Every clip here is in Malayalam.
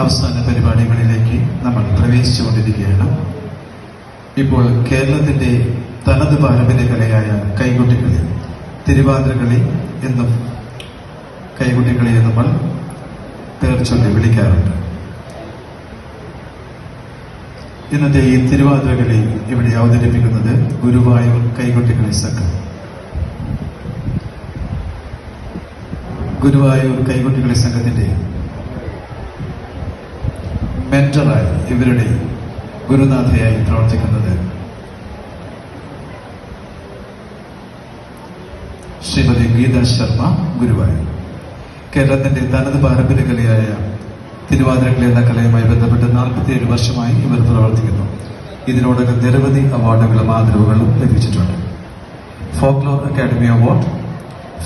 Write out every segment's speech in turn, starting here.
അവസാന പരിപാടികളിലേക്ക് നമ്മൾ പ്രവേശിച്ചുകൊണ്ടിരിക്കുകയാണ്. ഇപ്പോൾ കേരളത്തിന്റെ തനത് പാരമ്പര്യ കലയായ കൈകൊട്ടിക്കളി, തിരുവാതിരക്കളി എന്നും കൈകൊട്ടിക്കളിയെ നമ്മൾ പേർ ചൊല്ലി വിളിക്കാറുണ്ട്. ഇന്നത്തെ ഈ തിരുവാതിരകളി ഇവിടെ അവതരിപ്പിക്കുന്നത് ഗുരുവായൂർ കൈകൊട്ടിക്കളി സംഘം. ഗുരുവായൂർ കൈകൊട്ടിക്കളി സംഘത്തിന്റെ മെന്ററായി, ഇവരുടെ ഗുരുനാഥയായി പ്രവർത്തിക്കുന്നത് ശ്രീമതി ഗീത ശർമ്മ ഗുരുവായൂർ. കേരളത്തിന്റെ തനത് പാരമ്പര്യ കലയായ തിരുവാതിരക്കളി എന്ന കലയുമായി ബന്ധപ്പെട്ട് 47 വർഷമായി ഇവർ പ്രവർത്തിക്കുന്നു. ഇതിനോടകം നിരവധി അവാർഡുകളും ആദരവുകളും ലഭിച്ചിട്ടുണ്ട്. Folklore academy award,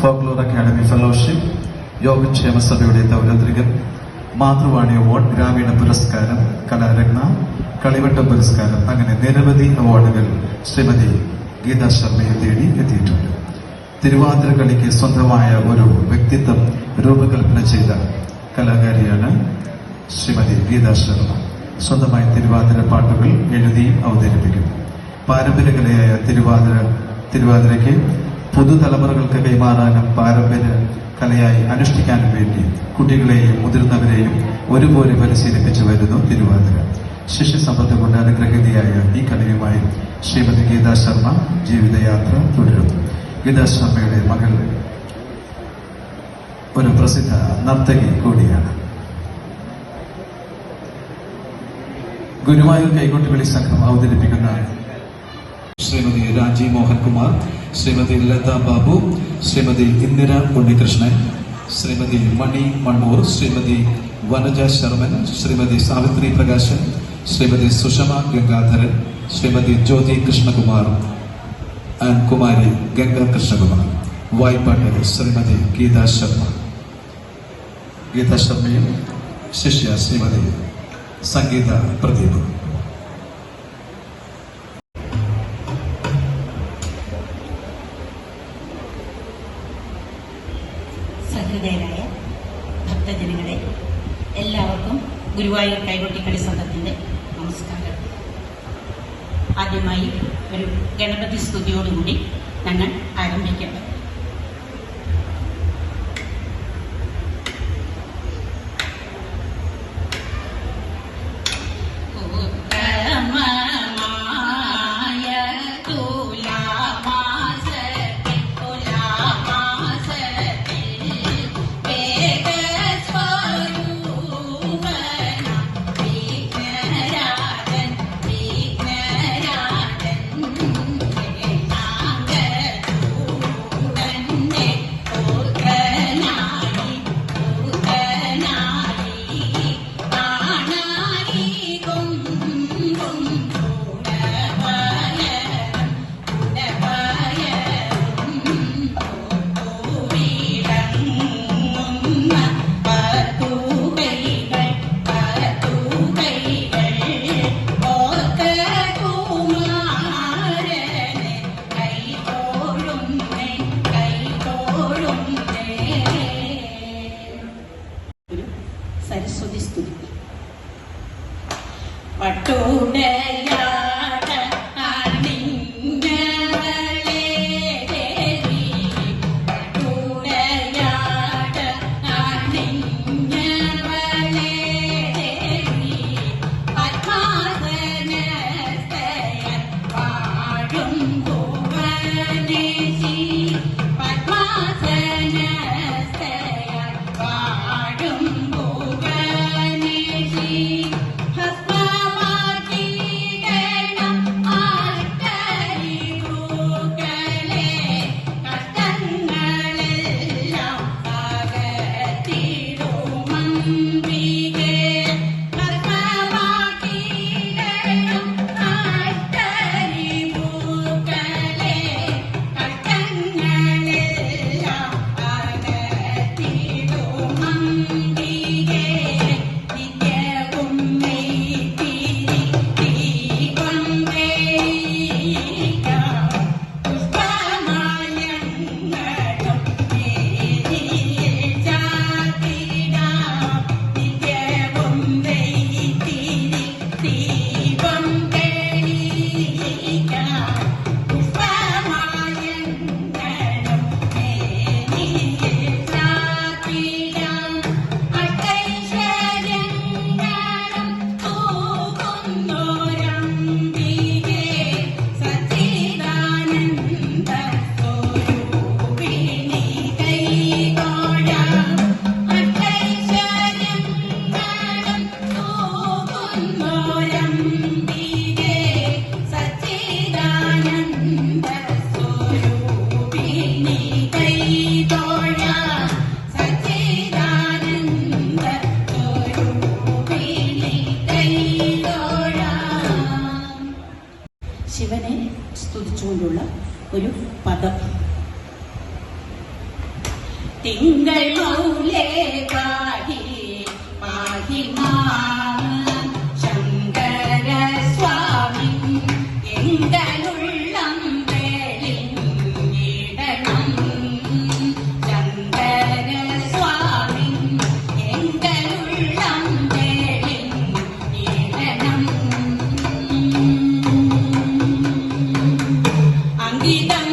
folklore academy fellowship, യോഗക്ഷേമ സഭയുടെ ദൗലത്രികൻ, മാതൃവാണി അവാർഡ്, ഗ്രാമീണ പുരസ്കാരം, കലാരത്ന, കളിവട്ടം പുരസ്കാരം, അങ്ങനെ നിരവധി അവാർഡുകൾ ശ്രീമതി ഗീത ശർമ്മയെ തേടി എത്തിയിട്ടുണ്ട്. തിരുവാതിരക്കളിക്ക് സ്വന്തമായ ഒരു വ്യക്തിത്വം രൂപകൽപ്പന ചെയ്ത കലാകാരിയാണ് ശ്രീമതി ഗീത ശർമ്മ. സ്വന്തമായി തിരുവാതിര പാട്ടുകൾ എഴുതിയും അവതരിപ്പിക്കുന്നു. പാരമ്പര്യ കലയായ തിരുവാതിരയ്ക്ക് പുതുതലമുറകൾക്ക് കൈമാറാനും പാരമ്പര്യ കലയായി അനുഷ്ഠിക്കാനും വേണ്ടി കുട്ടികളെയും മുതിർന്നവരെയും ഒരുപോലെ പരിശീലിപ്പിച്ചു വരുന്നു തിരുവാതിര. ശിഷ്യസമ്പത്ത് കൊണ്ട് അനുഗ്രഹീതയായ ഈ കലയുമായി ശ്രീമതി ഗീത ശർമ്മ ജീവിതയാത്ര തുടരുന്നു. ഗീത ശർമ്മയുടെ മകൾ ഒരു പ്രസിദ്ധ നർത്തകി കൂടിയാണ്. ഗുരുവായൂർ കൈകൊട്ടിക്കളി സംഘം അവതരിപ്പിക്കുന്ന ശ്രീമതി രാജി മോഹൻകുമാർ, ശ്രീമതി ലത ബാബു, ശ്രീമതി ഇന്ദിര ഉണ്ണികൃഷ്ണൻ, ശ്രീമതി മണി മണ്ണൂർ, ശ്രീമതി വനജ ശർമ്മൻ, ശ്രീമതി സാവിത്രി പ്രകാശൻ, ശ്രീമതി സുഷമ ഗംഗാധരൻ, ശ്രീമതി ജ്യോതി കൃഷ്ണകുമാർ ആൻഡ് കുമാരി ഗംഗ കൃഷ്ണകുമാർ. വായ്പാട്ട് ശ്രീമതി ഗീത ശർമ്മ. ഗീത ശർമ്മയും ശിഷ്യ ശ്രീമതി സംഗീത പ്രദീപ്. സഹൃദയരായ ഭക്തജനങ്ങളെ, എല്ലാവർക്കും ഗുരുവായൂർ കൈകൊട്ടിക്കളി സംഘത്തിന്റെ നമസ്കാരം. ആദ്യമായി ഒരു ഗണപതി സ്തുതിയോടുകൂടി ഞങ്ങൾ ആരംഭിക്കാം. സരസ്വതി സ്തുതി. Husband, ഒരു പദം. തിങ്കൾ മൗലേ പാഹി പാഹി ശങ്കര സ്വാമി എങ്കലുള്ളം വെളിഞ്ഞിടണം. ശങ്കര സ്വാമി എങ്കലുള്ളം വെളിഞ്ഞിടണം. അങ്കിതം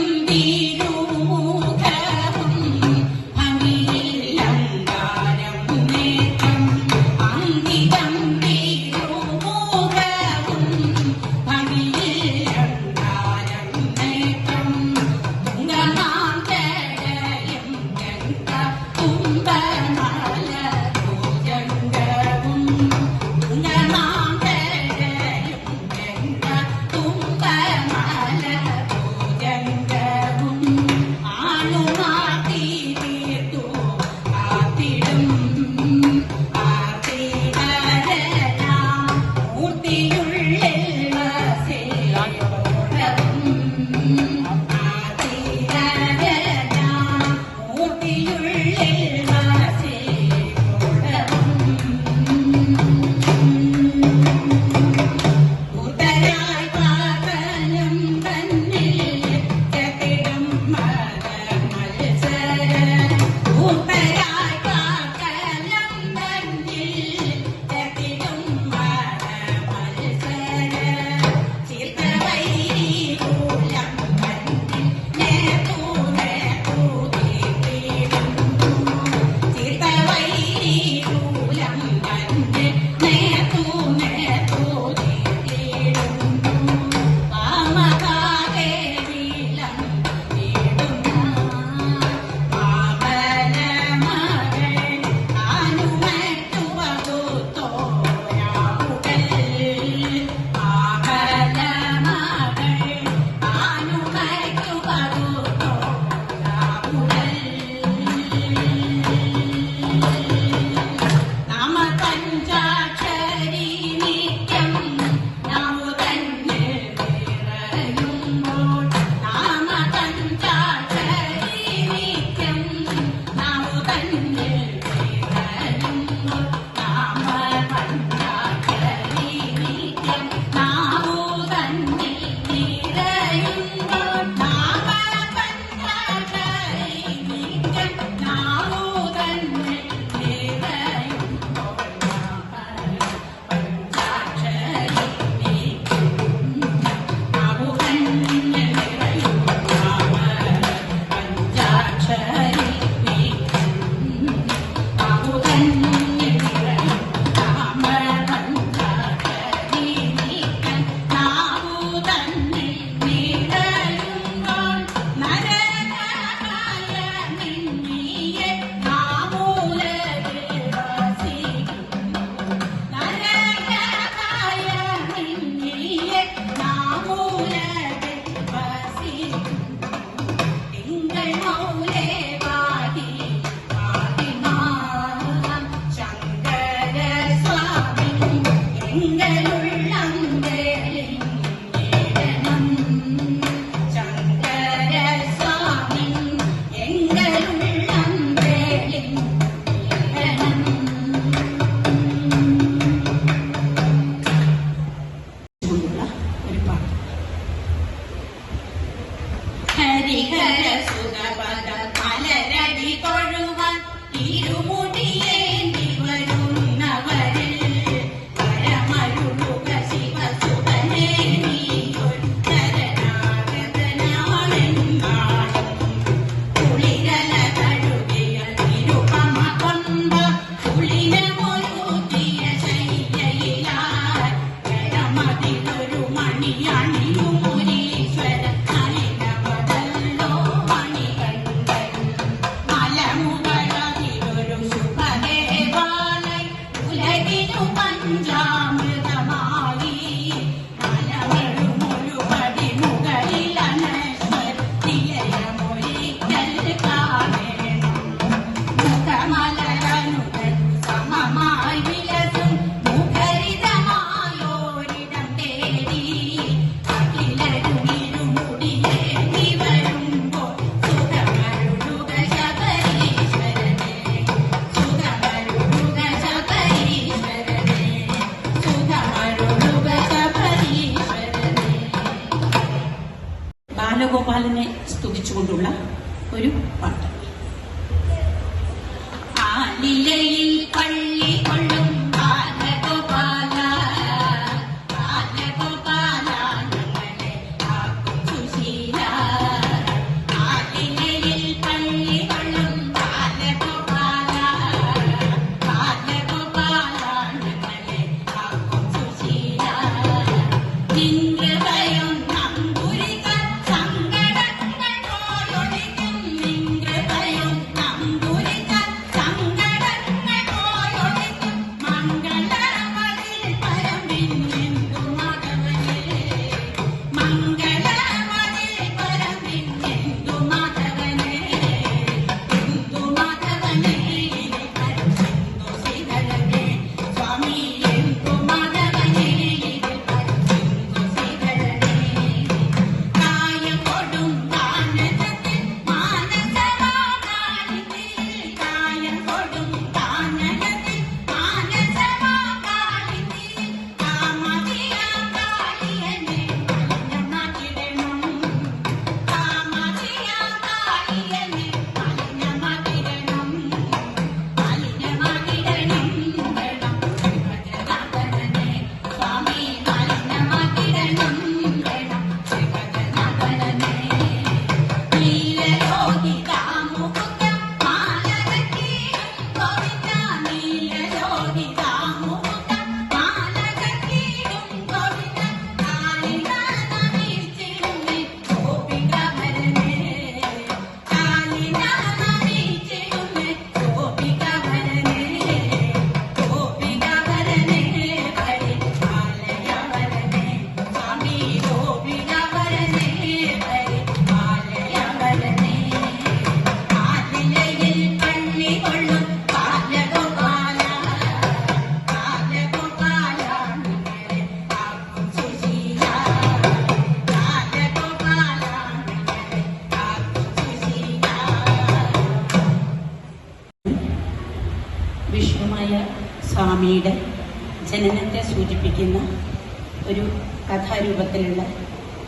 Viva ബാലഗോപാലനെ സ്തുതിച്ചുകൊണ്ടുള്ള ഒരു പാട്ട്. ആലിലയിൽ പള്ളി കൊള്ളും ബാലഗോപാല, ബാലഗോപാല ഞങ്ങളെ കാക്കും സുശീല. ആലിലയിൽ പള്ളി കൊള്ളും ബാലഗോപാല, ബാലഗോപാല ഞങ്ങളെ കാക്കും സുശീല. നിൻകൃപയും നമ്പൂരികൾ സങ്കടങ്ങൾ പോയൊഴിക്കും, നിൻകൃപയും നമ്പൂരികൾ സങ്കടങ്ങൾ പോയൊഴിക്കും. മംഗളമതിൽ പരമിന്നെന്തു മാധവനേ, മംഗളമതിൽ പരമിന്നെന്തു മാധവനേ, എന്തു മാധവനേ പരമെന്തു ശ്രീധരനേ, സ്വാമി എന്തു മാധവനേ പരമെന്തു ശ്രീധരനേ. കായം കൊടും കാനനത്തിൽ മാനസമാകാളിന്തിൽ, കായം കൊടും കാനനത്തിൽ മാനസമാകാളിന്തിൽ. കാമതിയാം കാളിയനെ മലിനമാക്കിടണം, കാമതിയാം കാളിയനെ മലിനമാക്കിടണം, മലിനമാക്കിടണം വേണം ശ്രീഭദ്രനാഥനെ, സ്വാമി മലിനമാക്കിടണം വേണം ശ്രീഭദ്രനാഥനെ. നീലലോഹിതാമുകുന്ദ മാലകത്തീരും ഗോവിന്ദ, നീലലോഹിതാമുകുന്ദ മാലകത്തീരും ഗോവിന്ദ. കാലിനാനമീച്ചിടുമേ ഗോപികാഭരണേ, കാലിനാനമീച്ചിടുമേ ഗോപികാഭരണേ, ഗോപികാഭരണേ ഹരി ആലയവരനേ, സ്വാമി ഗോപികാഭരണേ ഹരി ആലയവരനേ. ആലിലയിൽ പള്ളി കൊള്ളും ബാലഗോപാല, ബാലഗോപാല ഞങ്ങളെ കാക്കും സുശീല, ബാലഗോപാല ഞങ്ങളെ കാക്കും സുശീല. വിഷ്ണുമായ സ്വാമിയുടെ ജനനത്തെ സൂചിപ്പിക്കുന്ന ഒരു കഥാരൂപത്തിലുള്ള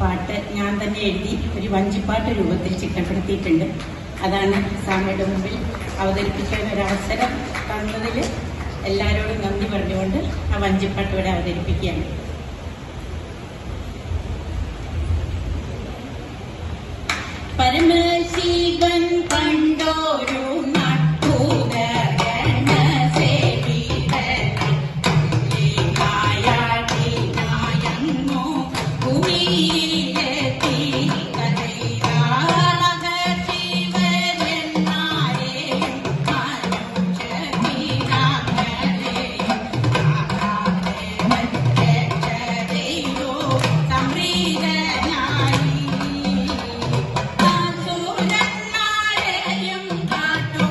പാട്ട് ഞാൻ തന്നെ എഴുതി ഒരു വഞ്ചിപ്പാട്ട് രൂപത്തിൽ ചിട്ടപ്പെടുത്തിയിട്ടുണ്ട്. അതാണ് സ്വാമിയുടെ മുമ്പിൽ അവതരിപ്പിക്കാൻ ഒരവസരം തന്നതിൽ എല്ലാവരോടും നന്ദി പറഞ്ഞുകൊണ്ട് ആ വഞ്ചിപ്പാട്ട് ഇവിടെ അവതരിപ്പിക്കുകയാണ്. പരമശിവൻ കണ്ടോരു നട്ടൂര ഗണസേവിതനായങ്ങോ ഭൂമിയിലെത്തി കഥയിലാകശിവരെന്നാരെയും മനുഷ്യപിതാക്കളെയും രക്ഷതയോ സംപ്രീതനായി. അസുരന്മാരെയും കാട്ടോ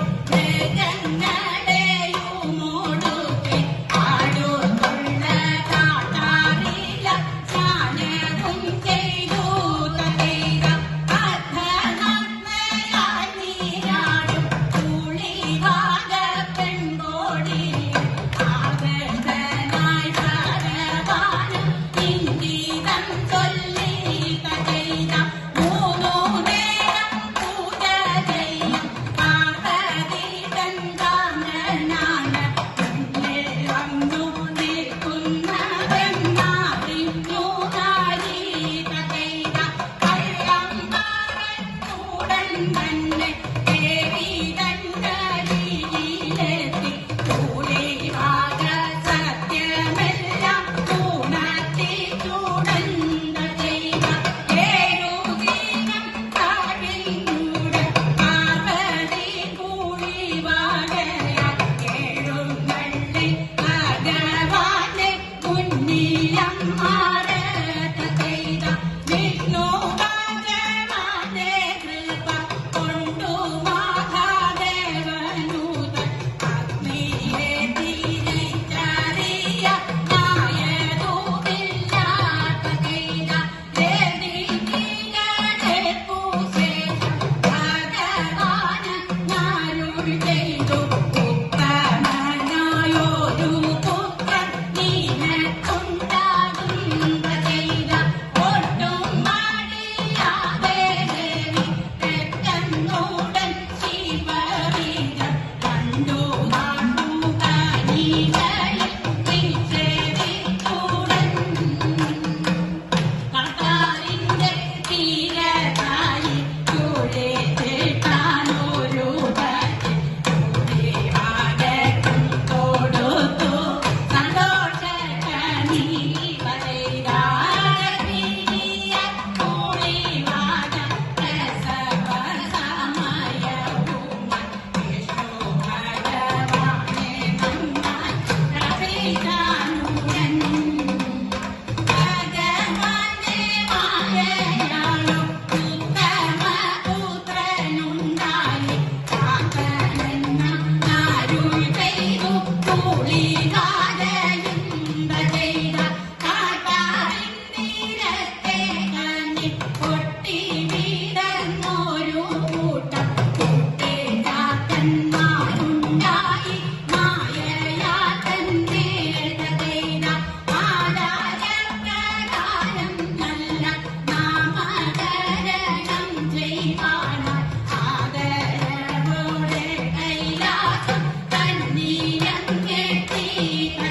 ഗണപതി